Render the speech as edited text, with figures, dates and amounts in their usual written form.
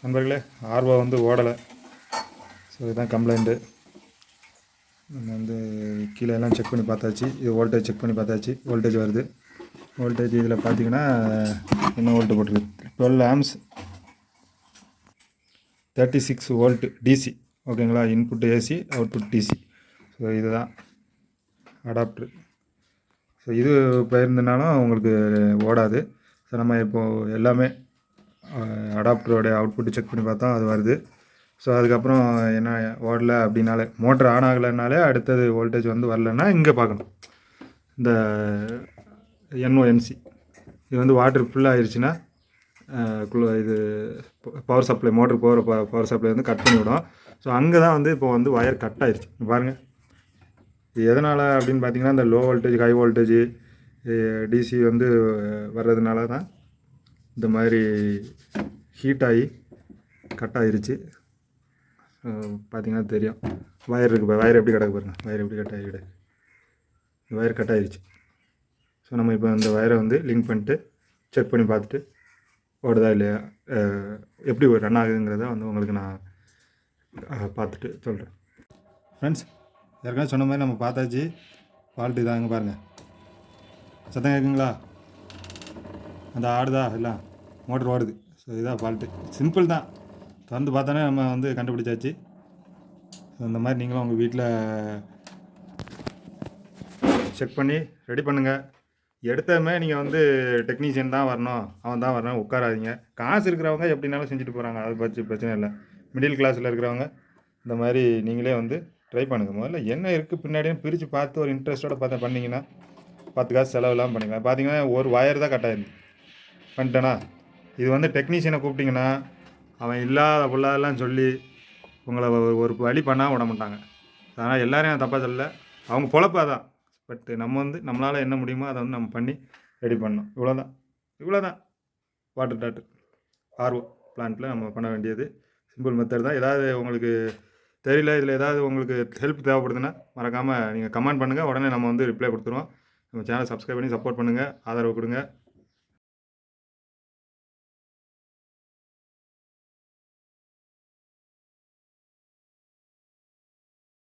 நண்பர்களே, ஆர்வோ வந்து ஓடலை. ஸோ இதுதான் கம்ப்ளைண்ட்டு. நம்ம வந்து கீழே எல்லாம் செக் பண்ணி பார்த்தாச்சு. இது வோல்டேஜ் செக் பண்ணி பார்த்தாச்சு. வோல்டேஜ் வருது. வோல்டேஜ் இதில் பார்த்தீங்கன்னா என்ன வோல்ட்டு போட்டிருக்கு, 12 ஆம்ஸ் 36 வோல்ட் டிசி. ஓகேங்களா, input AC, output DC. So இதுதான் அடாப்ட்ரு. ஸோ இது போயிருந்தனாலும் உங்களுக்கு ஓடாது. ஸோ நம்ம இப்போது எல்லாமே அடாப்டரோடைய அவுட்புட்டு செக் பண்ணி பார்த்தா அது வருது. ஸோ அதுக்கப்புறம் என்ன ஓடலை அப்படின்னாலே, மோட்ரு ஆன் ஆகலைனாலே அடுத்தது வோல்டேஜ் வந்து வரலன்னா இங்கே பார்க்கணும். இந்த என்ஓஎன்சி இது வந்து வாட்டர் ஃபுல்லாக ஆயிடுச்சுன்னா இது பவர் சப்ளை, மோட்ரு போகிற பவர் சப்ளை வந்து கட் பண்ணிவிடும். ஸோ அங்கே தான் வந்து இப்போ வந்து ஒயர் கட் ஆயிடுச்சு பாருங்கள். இது எதனால் அப்படின்னு பார்த்தீங்கன்னா, இந்த low voltage high voltage DC வந்து வர்றதுனால தான் இந்த மாதிரி ஹீட் ஆகி கட் ஆகிருச்சு. பார்த்தீங்கன்னா தெரியும், வயர் இருக்குது. வயர் எப்படி கிடக்கு பாருங்கள், வயர் எப்படி கட் ஆகிடு, வயர் கட் ஆகிருச்சு. ஸோ நம்ம இப்போ இந்த வயரை வந்து லிங்க் பண்ணிட்டு செக் பண்ணி பார்த்துட்டு ஓடுதா இல்லையா, எப்படி ரன் ஆகுதுங்கிறத வந்து உங்களுக்கு நான் பார்த்துட்டு சொல்கிறேன். ஃப்ரெண்ட்ஸ், ஏற்கனவே சொன்ன மாதிரி நம்ம பார்த்தாச்சு. ஃபால்ட்டு இதாங்க பாருங்கள், சத்தம் கேட்குங்களா, அந்த ஆடுதா இல்லை, மோட்டர் ஓடுது. ஸோ இதுதான் ஃபால்ட்டு. சிம்பிள் தான், திறந்து பார்த்தானே நம்ம வந்து கண்டுபிடிச்சாச்சு. ஸோ இந்த மாதிரி நீங்களும் உங்கள் வீட்டில் செக் பண்ணி ரெடி பண்ணுங்கள். எடுத்தமே நீங்கள் வந்து டெக்னீஷியன் தான் வரணும், அவன் தான் வரணும் உட்காராதீங்க. காசு இருக்கிறவங்க எப்படினாலும் செஞ்சுட்டு போகிறாங்க, அதை பற்றி பிரச்சனை இல்லை. மிடில் கிளாஸில் இருக்கிறவங்க இந்த மாதிரி நீங்களே வந்து ட்ரை பண்ணுங்கள். முதல்ல என்ன இருக்குது பின்னாடியும் பிரித்து பார்த்து ஒரு இன்ட்ரெஸ்ட்டோடு பார்த்து பண்ணிங்கன்னா 10 காசு செலவு இல்லாமல் பண்ணிக்கலாம். பார்த்தீங்கன்னா ஒரு வயர் தான் கட் ஆகிருக்கு பண்ணிட்டேனா. இது வந்து டெக்னீஷியனை கூப்பிட்டிங்கன்னா அவன் இல்லாத பொல்லாதெல்லாம் சொல்லி உங்களை ஒரு வழி பண்ணால் விட மாட்டாங்க. அதனால் எல்லோரையும் நான் தப்பாக சொல்லலை, அவங்க பொழப்பாக தான். பட் நம்ம வந்து நம்மளால் என்ன முடியுமோ அதை வந்து நம்ம பண்ணி ரெடி பண்ணணும். இவ்வளோதான் வாட்டர் டாட்டர் ஆர்ஓ பிளான்ட்டில் நம்ம பண்ண வேண்டியது சிம்பிள் மெத்தட் தான். ஏதாவது உங்களுக்கு தெரியல, இதில் ஏதாவது உங்களுக்கு ஹெல்ப் தேவைப்படுதுன்னா மறக்காமல் நீங்கள் கமெண்ட் பண்ணுங்கள், உடனே நம்ம வந்து ரிப்ளை கொடுத்துருவோம். நம்ம சேனலை சப்ஸ்கிரைப் பண்ணி சப்போர்ட் பண்ணுங்கள், ஆதரவு கொடுங்க.